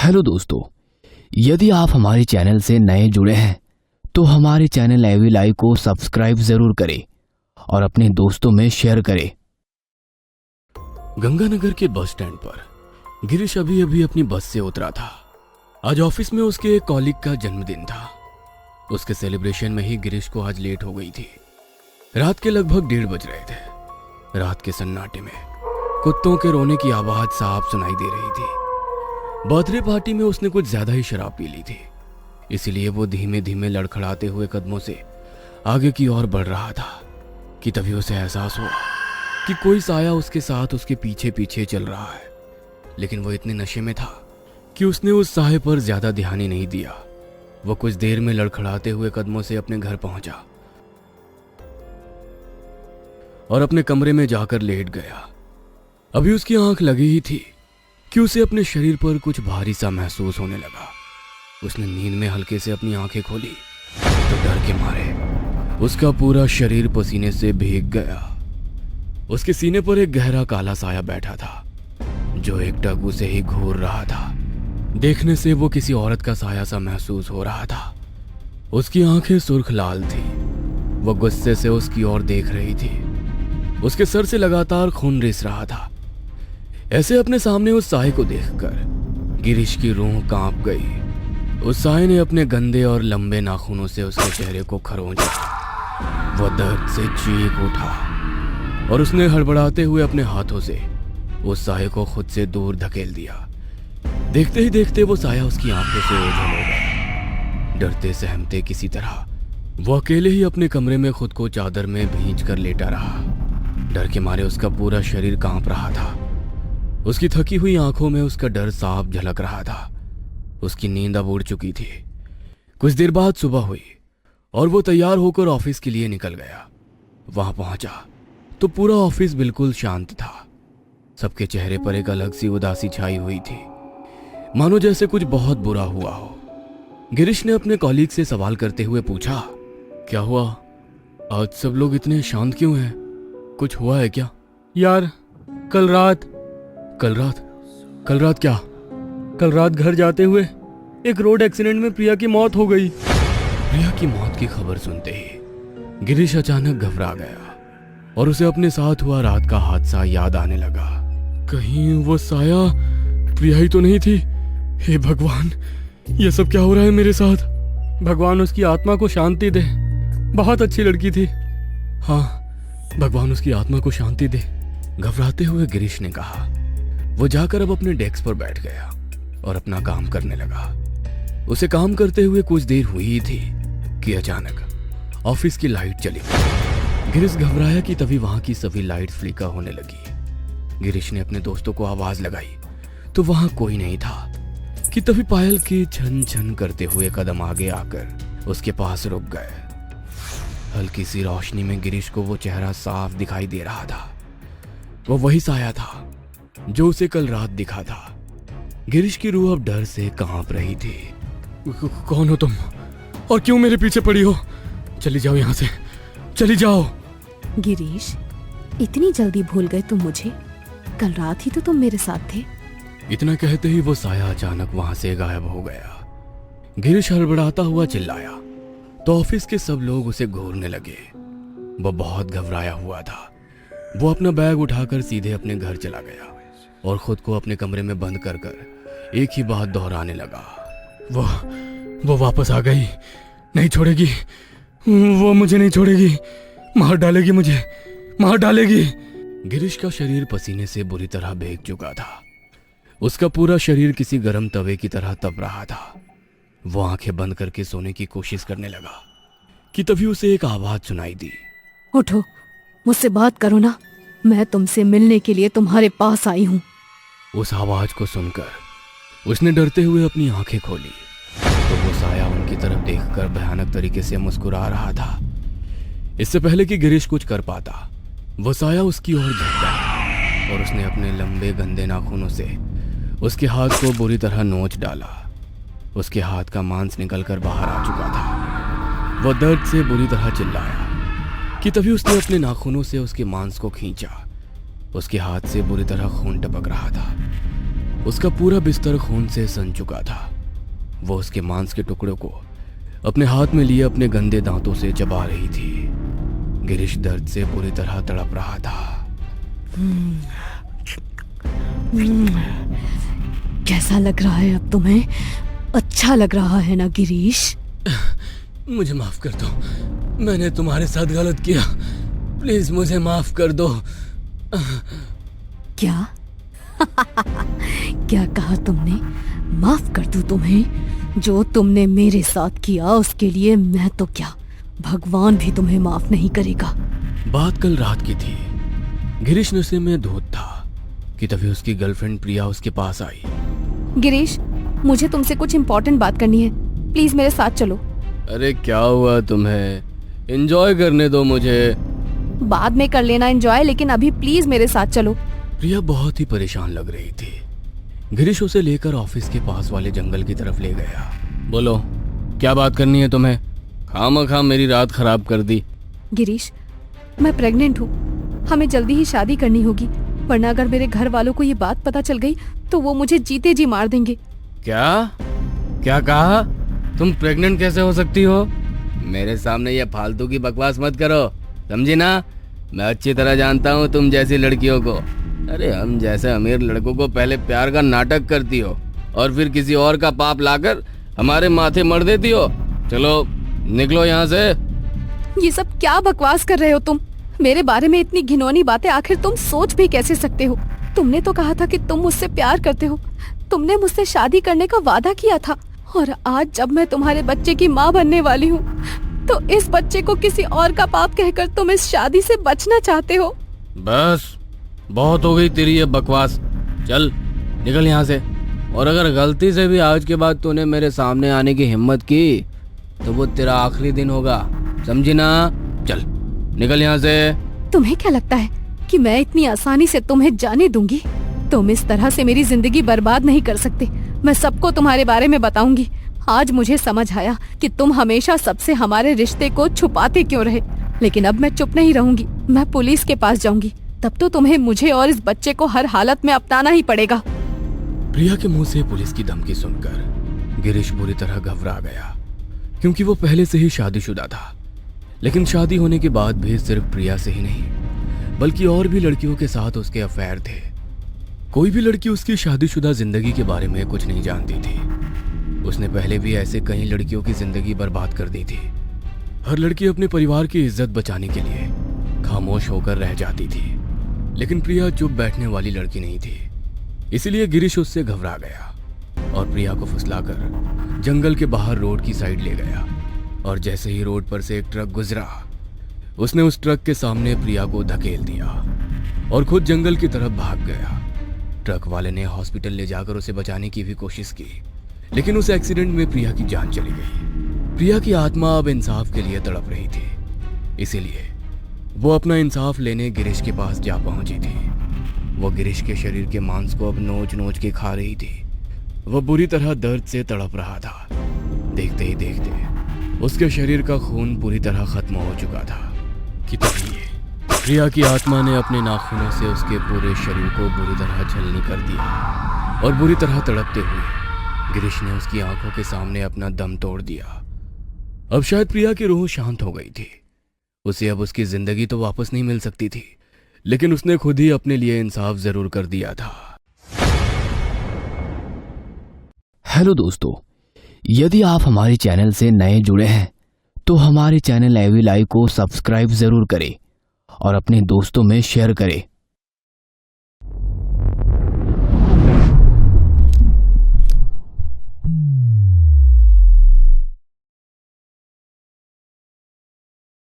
Hello दोस्तों, यदि आप हमारे चैनल से नए जुड़े हैं तो हमारे चैनल एवी लाइव को सब्सक्राइब जरूर करें और अपने दोस्तों में शेयर करें। गंगानगर के बस स्टैंड पर गिरीश अभी अभी अपनी बस से उतरा था। आज ऑफिस में उसके एक कॉलीग का जन्मदिन था। उसके सेलिब्रेशन में ही गिरीश को आज लेट हो गई थी। रात के लगभग 1:30 बज रहे थे। रात के सन्नाटे में कुत्तों के रोने की आवाज साफ सुनाई दे रही थी। बर्थडे पार्टी में उसने कुछ ज्यादा ही शराब पी ली थी, इसीलिए वो धीमे धीमे लड़खड़ाते हुए कदमों से आगे की ओर बढ़ रहा था कि तभी उसे एहसास हुआ कि कोई साया उसके साथ उसके पीछे पीछे चल रहा है। लेकिन वो इतने नशे में था कि उसने उस साये पर ज्यादा ध्यान ही नहीं दिया। वो कुछ देर में लड़खड़ाते हुए कदमों से अपने घर पहुंचा और अपने कमरे में जाकर लेट गया। अभी उसकी आंख लगी ही थी कि उसे अपने शरीर पर कुछ भारी सा महसूस होने लगा। उसने नींद में हल्के से अपनी आंखें खोली तो डर के मारे उसका पूरा शरीर पसीने से भीग गया। उसके सीने पर एक गहरा काला साया बैठा था जो एक टक उसे ही घूर रहा था। देखने से वो किसी औरत का साया सा महसूस हो रहा था। उसकी आंखें सुर्ख लाल थी। वो गुस्से से उसकी ओर देख रही थी। उसके सर से लगातार खून रिस रहा था। ऐसे अपने सामने उस साये को देखकर गिरीश की रूह कांप गई। उस साये ने अपने गंदे और लंबे नाखूनों से उसके चेहरे को खरोंचा। वह दर्द से चीख उठा और उसने हड़बड़ाते हुए अपने हाथों से उस साये को खुद से दूर धकेल दिया। देखते ही देखते वो साया उसकी आंखों से ओझल हो गया। डरते सहमते किसी तरह वो अकेले ही अपने कमरे में खुद को चादर में भींच कर लेटा रहा। डर के मारे उसका पूरा शरीर कांप रहा था। उसकी थकी हुई आंखों में उसका डर साफ झलक रहा था। उसकी नींद अब उड़ चुकी थी। कुछ देर बाद सुबह हुई और वो तैयार होकर ऑफिस के लिए निकल गया। वहां पहुंचा तो पूरा ऑफिस बिल्कुल शांत था। सबके चेहरे पर एक अलग सी उदासी छाई हुई थी, मानो जैसे कुछ बहुत बुरा हुआ हो। गिरीश ने अपने कॉलीग से सवाल करते हुए पूछा, क्या हुआ? आज सब लोग इतने शांत क्यों हैं? कुछ हुआ है क्या? यार, कल रात क्या? कल रात घर जाते हुए एक रोड एक्सीडेंट में प्रिया की मौत हो गई। प्रिया की मौत की खबर सुनते ही गिरीश अचानक घबरा गया और उसे अपने साथ हुआ रात का हादसा याद आने लगा। कहीं वो साया प्रिया ही तो नहीं थी? हे भगवान, ये सब क्या हो रहा है मेरे साथ? भगवान उसकी आत्मा को शांति दे। बहुत अच्छी लड़की थी। हाँ, भगवान उसकी आत्मा को शांति दे। घबराते हुए गिरीश ने कहा। वो जाकर अब अपने डेस्क पर बैठ गया और अपना काम करने लगा। उसे काम करते हुए कुछ देर हुई ही थी कि अचानक ऑफिस की लाइट चली गई। गिरीश घबराया कि तभी वहां की सभी लाइट फ्लिकर होने लगी। गिरीश ने अपने दोस्तों को आवाज लगाई तो वहां कोई नहीं था कि तभी पायल के छन छन करते हुए कदम आगे आकर उसके पास रुक गए। हल्की सी रोशनी में गिरीश को वो चेहरा साफ दिखाई दे रहा था। वो वही साया था जो उसे कल रात दिखा था। गिरीश की रूह अब डर से कांप रही थी। कौन हो तुम और क्यों मेरे पीछे पड़ी हो? चली जाओ यहाँ से, चली जाओ। गिरीश, इतनी जल्दी भूल गए तुम मुझे? कल रात ही तो तुम मेरे साथ थे। इतना कहते ही वो साया अचानक वहां से गायब हो गया। गिरीश हड़बड़ाता हुआ चिल्लाया तो ऑफिस के सब लोग उसे घूरने लगे। वो बहुत घबराया हुआ था। वो अपना बैग उठाकर सीधे अपने घर चला गया और खुद को अपने कमरे में बंद कर कर एक ही बात दोहराने लगा। वो वापस आ गई, नहीं छोड़ेगी। वो मुझे नहीं छोड़ेगी, मार डालेगी, मुझे मार डालेगी। गिरीश का शरीर पसीने से बुरी तरह भीग चुका था। उसका पूरा शरीर किसी गर्म तवे की तरह तप रहा था। वो आंखें बंद करके सोने की कोशिश करने लगा कि तभी उसे एक आवाज सुनाई दी। उठो, मुझसे बात करो ना, मैं तुमसे मिलने के लिए तुम्हारे पास आई हूँ। उस आवाज को सुनकर उसने डरते हुए अपनी आंखें खोली तो वो साया उनकी तरफ देखकर भयानक तरीके से मुस्कुरा रहा था। इससे पहले कि गिरीश कुछ कर पाता, वो साया उसकी ओर झुक गया और उसने अपने लंबे गंदे नाखूनों से उसके हाथ को बुरी तरह नोच डाला। उसके हाथ का मांस निकलकर बाहर आ चुका था। वह दर्द से बुरी तरह चिल्लाया कि तभी उसने अपने नाखूनों से उसके मांस को खींचा। उसके हाथ से बुरी तरह खून टपक रहा था। उसका पूरा बिस्तर खून से सन चुका था। वो उसके मांस के टुकड़ों को अपने हाथ में लिए अपने गंदे दांतों से चबा रही थी। गिरीश दर्द से पूरी तरह तड़प रहा था। कैसा लग रहा है अब तुम्हें? अच्छा लग रहा है ना गिरीश? मुझे माफ कर दो, मैंने तुम्हारे साथ गलत किया, प्लीज मुझे माफ कर दो। क्या? क्या कहा तुमने? माफ कर दूं तुम्हें? जो तुमने मेरे साथ किया उसके लिए मैं तो क्या, भगवान भी तुम्हें माफ नहीं करेगा। बात कल रात की थी। गिरीश नशे में धुत था कि तभी उसकी गर्लफ्रेंड प्रिया उसके पास आई। गिरीश, मुझे तुमसे कुछ इम्पोर्टेंट बात करनी है, प्लीज मेरे साथ चलो। अरे क्या हुआ तुम्हें? एंजॉय करने दो मुझे। बाद में कर लेना एंजॉय, लेकिन अभी प्लीज मेरे साथ चलो। प्रिया बहुत ही परेशान लग रही थी। गिरीश उसे लेकर ऑफिस के पास वाले जंगल की तरफ ले गया। बोलो, क्या बात करनी है तुम्हें? खामखा मेरी रात खराब कर दी। गिरीश, मैं प्रेग्नेंट हूँ, हमें जल्दी ही शादी करनी होगी, वरना अगर मेरे घर वालों को ये बात पता चल गई तो वो मुझे जीते जी मार देंगे। क्या क्या कहा? तुम प्रेग्नेंट कैसे हो सकती हो? मेरे सामने ये फालतू की बकवास मत करो, समझी ना? मैं अच्छी तरह जानता हूँ तुम जैसी लड़कियों को। अरे हम जैसे अमीर लड़कों को पहले प्यार का नाटक करती हो और फिर किसी और का पाप लाकर हमारे माथे मर देती हो। चलो निकलो यहाँ से। ये सब क्या बकवास कर रहे हो तुम? मेरे बारे में इतनी घिनौनी बातें आखिर तुम सोच भी कैसे सकते हो? तुमने तो कहा था कि तुम मुझसे प्यार करते हो, तुमने मुझसे शादी करने का वादा किया था, और आज जब मैं तुम्हारे बच्चे की माँ बनने वाली हूँ तो इस बच्चे को किसी और का पाप कहकर तुम इस शादी से बचना चाहते हो। बस बहुत हो गई तेरी ये बकवास, चल निकल यहाँ से। और अगर गलती से भी आज के बाद तूने मेरे सामने आने की हिम्मत की तो वो तेरा आखिरी दिन होगा, समझी ना? चल निकल यहाँ से। तुम्हें क्या लगता है कि मैं इतनी आसानी से तुम्हें जाने दूंगी? तुम इस तरह से मेरी जिंदगी बर्बाद नहीं कर सकते। मैं सबको तुम्हारे बारे में बताऊंगी। आज मुझे समझ आया कि तुम हमेशा सबसे हमारे रिश्ते को छुपाते क्यों रहे, लेकिन अब मैं चुप नहीं रहूंगी, मैं पुलिस के पास जाऊंगी। तब तो तुम्हें मुझे और इस बच्चे को हर हालत में अपनाना ही पड़ेगा। प्रिया के मुंह से पुलिस की धमकी सुनकर गिरीश बुरी तरह घबरा गया, क्योंकि वो पहले से ही शादीशुदा था। लेकिन शादी होने के बाद भी सिर्फ प्रिया से ही नहीं बल्कि और भी लड़कियों के साथ उसके अफेयर थे। कोई भी लड़की उसकी शादीशुदा जिंदगी के बारे में कुछ नहीं जानती थी। उसने पहले भी ऐसे कई लड़कियों की जिंदगी बर्बाद कर दी थी। हर लड़की अपने परिवार की इज्जत बचाने के लिए खामोश होकर रह जाती थी, लेकिन प्रिया चुप बैठने वाली लड़की नहीं थी। इसीलिए गिरीश उससे घबरा गया और प्रिया को फुसलाकर जंगल के बाहर रोड की साइड ले गया। और जैसे ही रोड पर से एक ट्रक गुजरा, उसने उस ट्रक के सामने प्रिया को धकेल दिया और खुद जंगल की तरफ भाग गया। ट्रक वाले ने हॉस्पिटल ले जाकर उसे बचाने की भी कोशिश की, लेकिन उस एक्सीडेंट में प्रिया की जान चली गई। प्रिया की आत्मा अब इंसाफ के लिए तड़प रही थी, इसीलिए वो अपना इंसाफ लेने गिरीश के पास जा पहुंची थी। वो गिरीश के शरीर के मांस को अब नोच नोच के खा रही थी। वो बुरी तरह दर्द से तड़प रहा था। देखते ही देखते उसके शरीर का खून पूरी तरह खत्म हो चुका था कि तभी प्रिया की आत्मा ने अपने नाखूनों से उसके पूरे शरीर को बुरी तरह छलनी कर दिया और बुरी तरह तड़पते हुए गिरीश ने उसकी आंखों के सामने अपना दम तोड़ दिया। अब शायद प्रिया की रूह शांत हो गई थी। उसे अब उसकी जिंदगी तो वापस नहीं मिल सकती थी, लेकिन उसने खुद ही अपने लिए इंसाफ जरूर कर दिया था। हेलो दोस्तों, यदि आप हमारे चैनल से नए जुड़े हैं तो हमारे चैनल एवी लाइव को सब्सक्राइब जरूर करें और अपने दोस्तों में शेयर करें